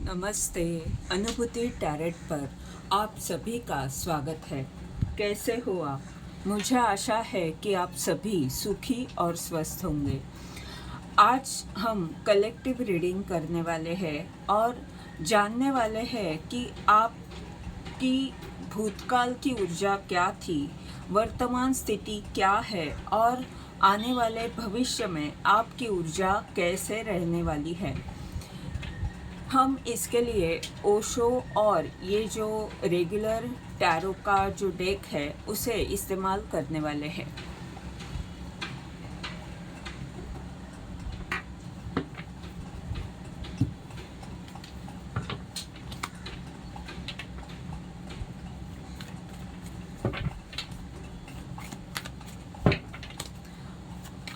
नमस्ते। अनुभूति टैरेट पर आप सभी का स्वागत है। कैसे हो आप? मुझे आशा है कि आप सभी सुखी और स्वस्थ होंगे। आज हम कलेक्टिव रीडिंग करने वाले हैं और जानने वाले हैं कि आपकी भूतकाल की ऊर्जा क्या थी, वर्तमान स्थिति क्या है और आने वाले भविष्य में आपकी ऊर्जा कैसे रहने वाली है। हम इसके लिए ओशो और ये जो रेगुलर टैरो का जो डेक है उसे इस्तेमाल करने वाले हैं।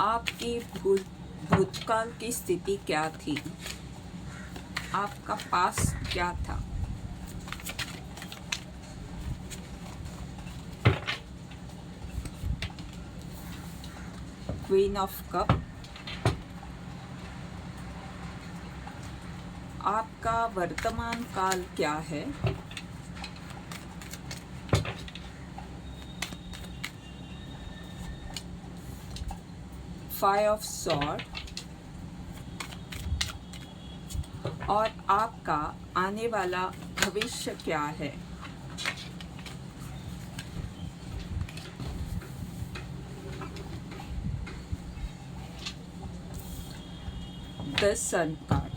आपकी भूतकाल की स्थिति क्या थी? आपका पास क्या था? Queen of cup. आपका वर्तमान काल क्या है? Five of sword. और आपका आने वाला भविष्य क्या है? The sun card.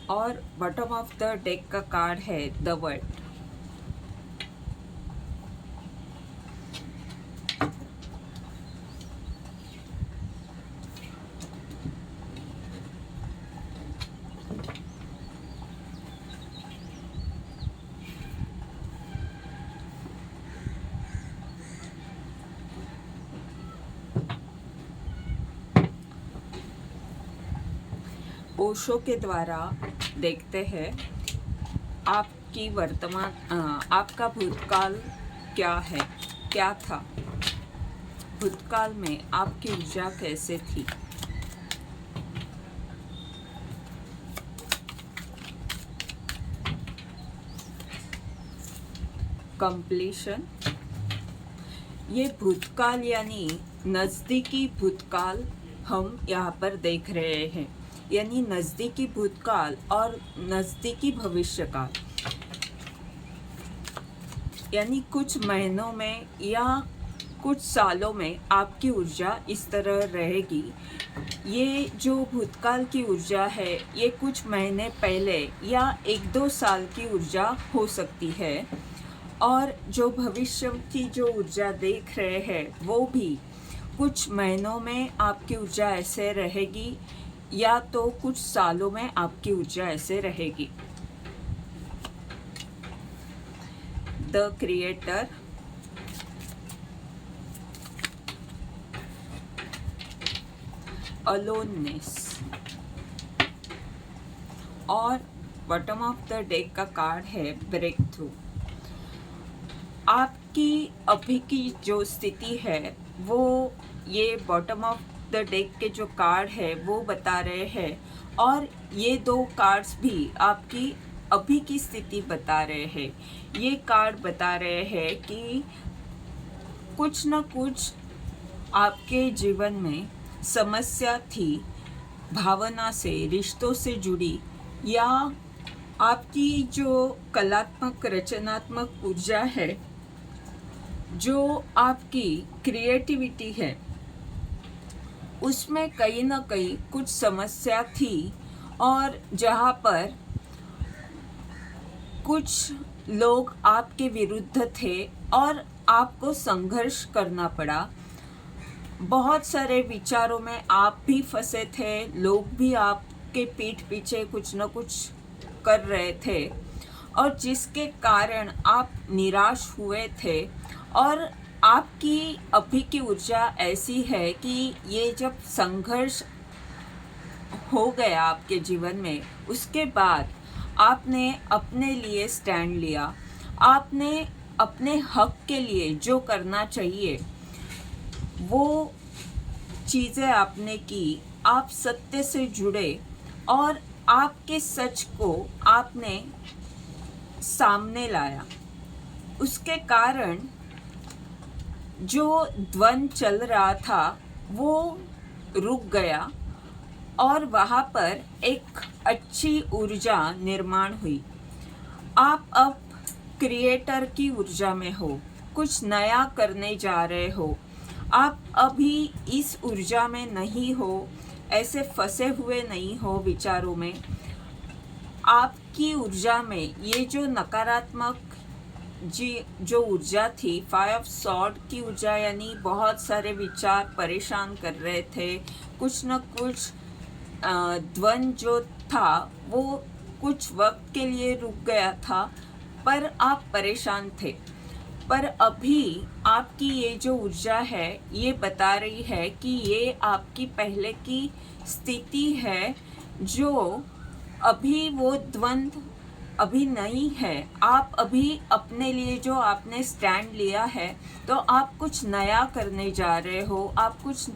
और बॉटम ऑफ द डेक का कार्ड है द वर्ल्ड। ओशो के द्वारा देखते हैं आपकी आपका भूतकाल क्या है, क्या था, भूतकाल में आपकी ऊर्जा कैसे थी। कंप्लीशन। ये भूतकाल यानी नज़दीकी भूतकाल हम यहाँ पर देख रहे हैं, यानी नज़दीकी भूतकाल और नज़दीकी भविष्यकाल, यानी कुछ महीनों में या कुछ सालों में आपकी ऊर्जा इस तरह रहेगी। ये जो भूतकाल की ऊर्जा है ये कुछ महीने पहले या 1-2 साल की ऊर्जा हो सकती है, और जो भविष्य की जो ऊर्जा देख रहे हैं वो भी कुछ महीनों में आपकी ऊर्जा ऐसे रहेगी या तो कुछ सालों में आपकी ऊर्जा ऐसे रहेगी। The creator. अलोननेस। और बॉटम ऑफ द डेक का कार्ड है ब्रेक थ्रू। आपकी अभी की जो स्थिति है वो ये बॉटम ऑफ द डेक के जो कार्ड है वो बता रहे हैं, और ये 2 कार्ड्स भी आपकी अभी की स्थिति बता रहे हैं। ये कार्ड बता रहे हैं कि कुछ न कुछ आपके जीवन में समस्या थी, भावना से, रिश्तों से जुड़ी, या आपकी जो कलात्मक रचनात्मक ऊर्जा है, जो आपकी क्रिएटिविटी है, उसमें कहीं ना कहीं कुछ समस्या थी, और जहाँ पर कुछ लोग आपके विरुद्ध थे और आपको संघर्ष करना पड़ा। बहुत सारे विचारों में आप भी फंसे थे, लोग भी आपके पीठ पीछे कुछ न कुछ कर रहे थे, और जिसके कारण आप निराश हुए थे। और आपकी अभी की ऊर्जा ऐसी है कि ये जब संघर्ष हो गया आपके जीवन में, उसके बाद आपने अपने लिए स्टैंड लिया, आपने अपने हक के लिए जो करना चाहिए वो चीज़ें आपने की, आप सत्य से जुड़े और आपके सच को आपने सामने लाया। उसके कारण जो द्वंद चल रहा था वो रुक गया और वहाँ पर एक अच्छी ऊर्जा निर्माण हुई। आप अब क्रिएटर की ऊर्जा में हो, कुछ नया करने जा रहे हो। आप अभी इस ऊर्जा में नहीं हो, ऐसे फंसे हुए नहीं हो विचारों में। आपकी ऊर्जा में ये जो नकारात्मक जो ऊर्जा थी, 5 सॉर्ड की ऊर्जा, यानी बहुत सारे विचार परेशान कर रहे थे, कुछ न कुछ द्वंद जो था वो कुछ वक्त के लिए रुक गया था, पर आप परेशान थे। पर अभी आपकी ये जो ऊर्जा है ये बता रही है कि ये आपकी पहले की स्थिति है, जो अभी वो द्वंद अभी नहीं है। आप अभी अपने लिए जो आपने स्टैंड लिया है, तो आप कुछ नया करने जा रहे हो, आप कुछ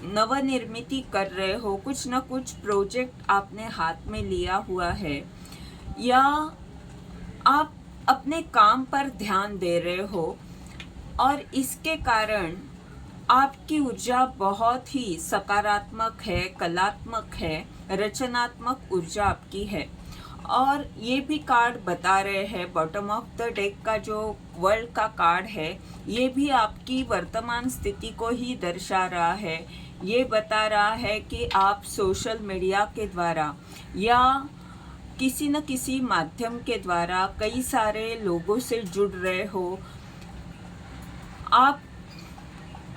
नवनिर्मित कर रहे हो, कुछ न कुछ प्रोजेक्ट आपने हाथ में लिया हुआ है, या आप अपने काम पर ध्यान दे रहे हो और इसके कारण आपकी ऊर्जा बहुत ही सकारात्मक है, कलात्मक है, रचनात्मक ऊर्जा आपकी है। और ये भी कार्ड बता रहे हैं, बॉटम ऑफ द डेक का जो वर्ल्ड का कार्ड है, ये भी आपकी वर्तमान स्थिति को ही दर्शा रहा है। ये बता रहा है कि आप सोशल मीडिया के द्वारा या किसी न किसी माध्यम के द्वारा कई सारे लोगों से जुड़ रहे हो। आप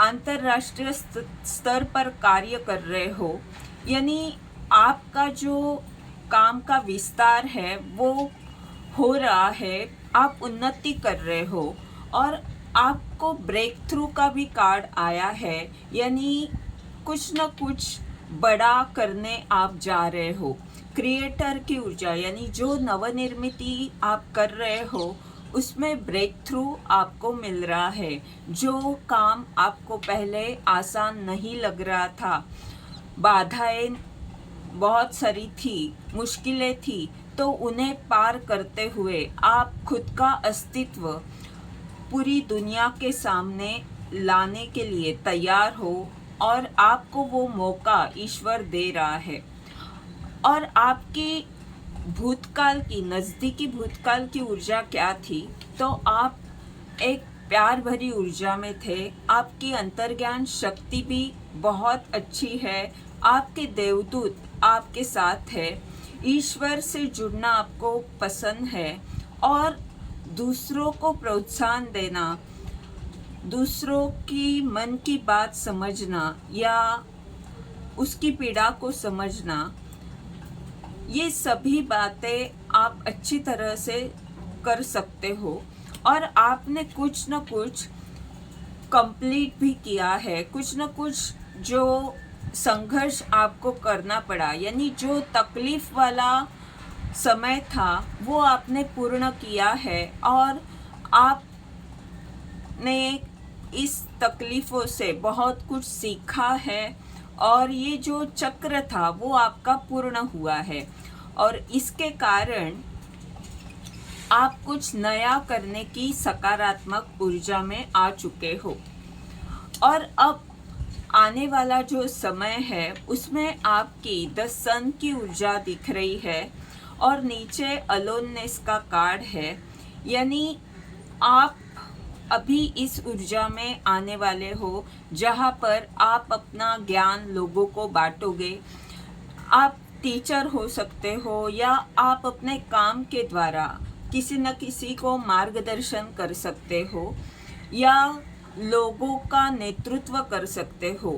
अंतर्राष्ट्रीय स्तर पर कार्य कर रहे हो, यानी आपका जो काम का विस्तार है वो हो रहा है, आप उन्नति कर रहे हो और आपको ब्रेक थ्रू का भी कार्ड आया है, यानी कुछ न कुछ बड़ा करने आप जा रहे हो। क्रिएटर की ऊर्जा, यानी जो नवनिर्मिति आप कर रहे हो उसमें ब्रेक थ्रू आपको मिल रहा है। जो काम आपको पहले आसान नहीं लग रहा था, बाधाएं बहुत सारी थी, मुश्किलें थी, तो उन्हें पार करते हुए आप खुद का अस्तित्व पूरी दुनिया के सामने लाने के लिए तैयार हो और आपको वो मौका ईश्वर दे रहा है। और आपकी भूतकाल की, नज़दीकी भूतकाल की ऊर्जा क्या थी, तो आप एक प्यार भरी ऊर्जा में थे। आपकी अंतर्ज्ञान शक्ति भी बहुत अच्छी है, आपके देवदूत आपके साथ है, ईश्वर से जुड़ना आपको पसंद है और दूसरों को प्रोत्साहन देना, दूसरों की मन की बात समझना या उसकी पीड़ा को समझना, ये सभी बातें आप अच्छी तरह से कर सकते हो। और आपने कुछ न कुछ कंप्लीट भी किया है, कुछ न कुछ जो संघर्ष आपको करना पड़ा, यानी जो तकलीफ वाला समय था वो आपने पूर्ण किया है और आपने इस तकलीफ़ों से बहुत कुछ सीखा है और ये जो चक्र था वो आपका पूर्ण हुआ है और इसके कारण आप कुछ नया करने की सकारात्मक ऊर्जा में आ चुके हो। और अब आने वाला जो समय है उसमें आपकी द सन की ऊर्जा दिख रही है और नीचे अलोननेस का कार्ड है, यानी आप अभी इस ऊर्जा में आने वाले हो जहाँ पर आप अपना ज्ञान लोगों को बांटोगे। आप टीचर हो सकते हो या आप अपने काम के द्वारा किसी न किसी को मार्गदर्शन कर सकते हो या लोगों का नेतृत्व कर सकते हो।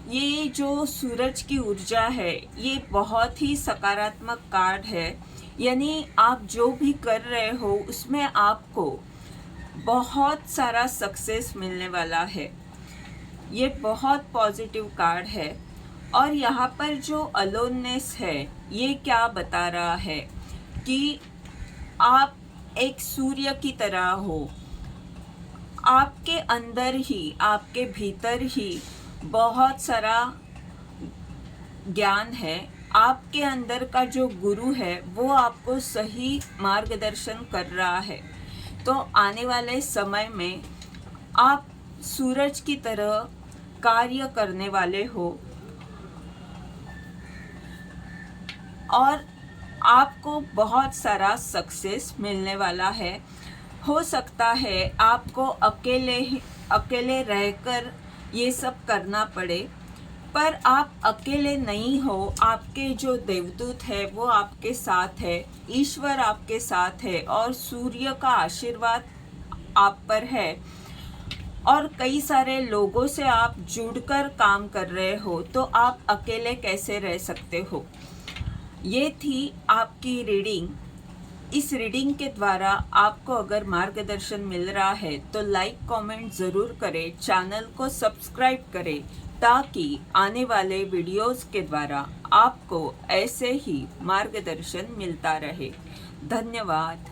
ये जो सूरज की ऊर्जा है ये बहुत ही सकारात्मक कार्ड है, यानी आप जो भी कर रहे हो उसमें आपको बहुत सारा सक्सेस मिलने वाला है। ये बहुत पॉजिटिव कार्ड है। और यहाँ पर जो अलोननेस है ये क्या बता रहा है कि आप एक सूर्य की तरह हो, आपके अंदर ही, आपके भीतर ही बहुत सारा ज्ञान है, आपके अंदर का जो गुरु है वो आपको सही मार्गदर्शन कर रहा है। तो आने वाले समय में आप सूरज की तरह कार्य करने वाले हो और आपको बहुत सारा सक्सेस मिलने वाला है। हो सकता है आपको अकेले रहकर ये सब करना पड़े, पर आप अकेले नहीं हो। आपके जो देवदूत है वो आपके साथ है, ईश्वर आपके साथ है और सूर्य का आशीर्वाद आप पर है और कई सारे लोगों से आप जुड़कर काम कर रहे हो, तो आप अकेले कैसे रह सकते हो। ये थी आपकी रीडिंग। इस रीडिंग के द्वारा आपको अगर मार्गदर्शन मिल रहा है तो लाइक कमेंट ज़रूर करें, चैनल को सब्सक्राइब करें ताकि आने वाले वीडियोस के द्वारा आपको ऐसे ही मार्गदर्शन मिलता रहे। धन्यवाद।